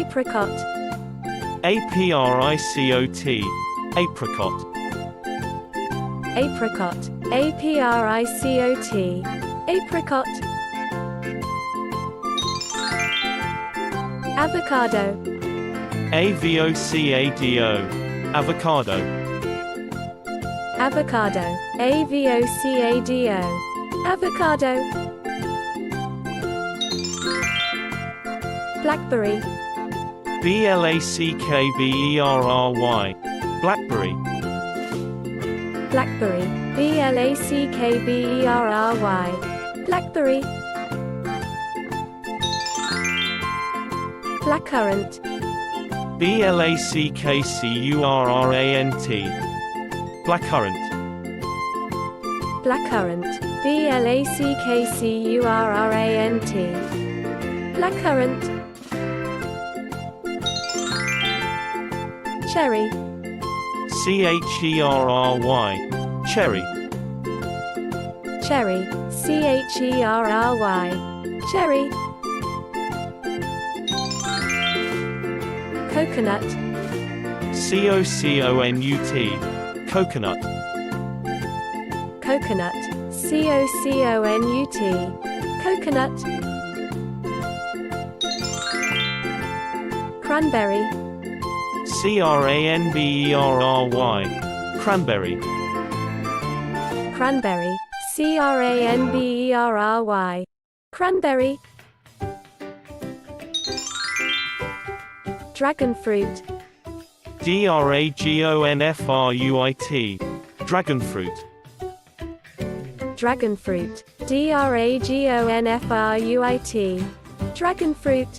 Apricot. Apricot. Apricot. Apricot. Apricot. Apricot. Avocado. Avocado. Avocado. Avocado. Avocado. Avocado. Blackberry. Blackberry. Blackberry. Blackberry. Blackberry. Blackberry. Blackcurrant. Blackcurrant. Blackcurrant. Blackcurrant. Blackcurrant. Blackcurrant. Cherry. Cherry. Cherry. Cherry. Cherry. Coconut. Coconut. Coconut. Coconut. Coconut. Cranberry. Cranberry. Cranberry. Cranberry. Cranberry. Cranberry. Draganfruit. Dragonfruit. Dragonfruit. Draganfruit. Dragonfruit. Draganfruit.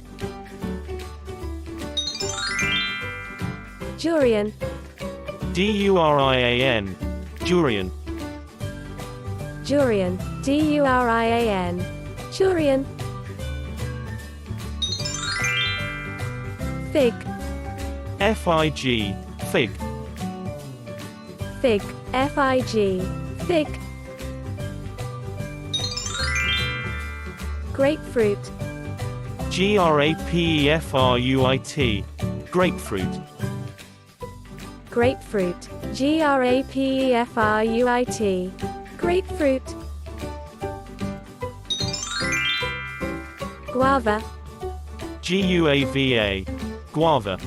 Durian. Durian. Durian. Durian. Durian. Durian. Fig. Fig. Fig. Fig. Fig. Fig. Grapefruit. Grapefruit. Grapefruit. Grapefruit. Grapefruit. Grapefruit. Guava. Guava. Guava.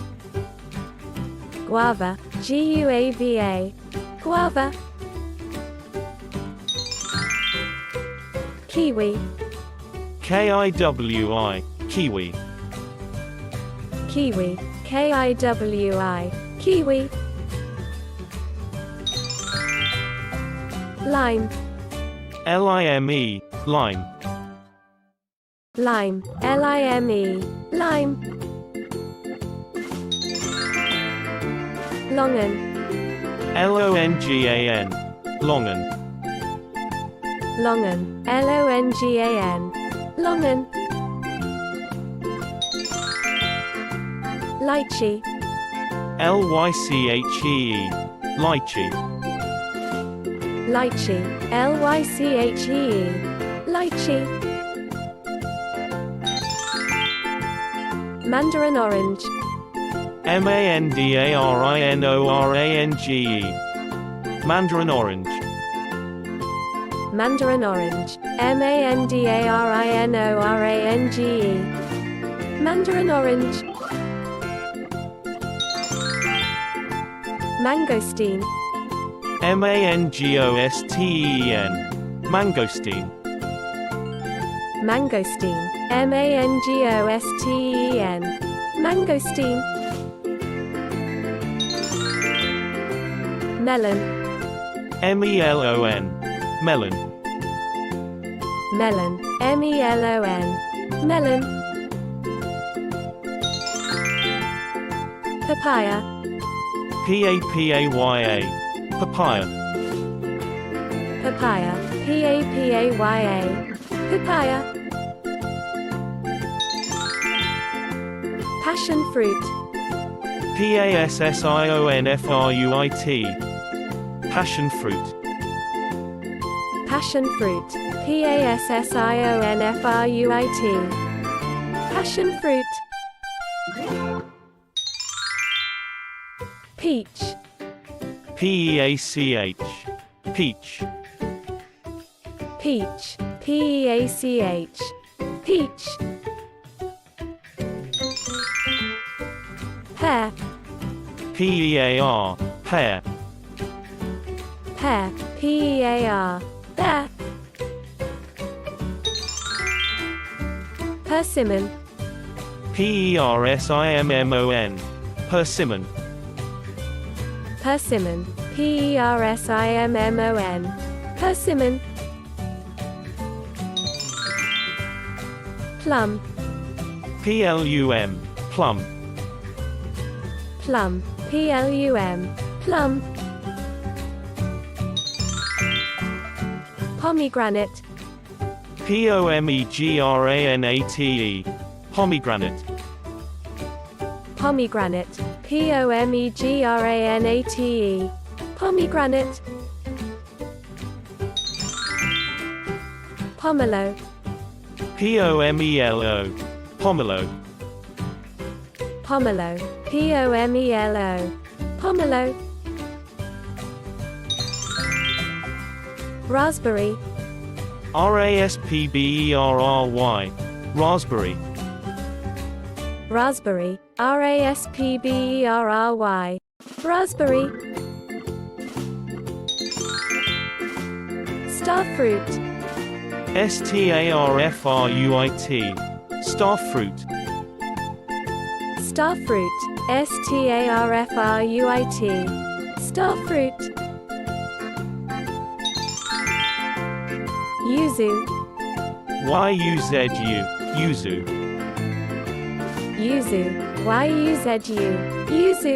Guava. Guava. Guava. Kiwi. Kiwi. Kiwi. Kiwi. Kiwi. Kiwi. Lime. Lime. Lime. Lime. Lime. Lime. Longan. Longan. Longan. Longan. Longan. Longan. Lychee. Lychee. Lychee. Lychee. Lychee. Lychee. Mandarin Orange. Mandarin Orange. Mandarin Orange. Mandarin Orange. Mandarin Orange. Mandarin Orange. Mangosteen. Mangosteen. Mangosteen. Mangosteen. Mangosteen. Mangosteen. Melon. Melon. Melon. Melon. Melon. Melon. Papaya. Papaya. Papaya. Papaya. Papaya. Papaya. Passion fruit. Passionfruit. Passion fruit. Passion fruit. Passionfruit. Passion fruit. Peach. Peach. Peach. Peach. Peach. Peach. Pear. Pear. Pear. Pear. Pear. Pear. Persimmon. Persimmon. Persimmon. Persimmon. Persimmon. Persimmon. Plum. Plum. Plum. Plum. Plum. Plum. Pomegranate. Pomegranate. Pomegranate. Pomegranate. Pomegranate. Pomegranate. Pomelo. Pomelo. Pomelo. Pomelo. Pomelo. Pomelo. Raspberry. Raspberry. Raspberry. Raspberry. Raspberry. Raspberry. Starfruit. Starfruit. Starfruit. Starfruit. Starfruit. Starfruit. Yuzu. Yuzu. Yuzu. Yuzu. Yuzu. Yuzu.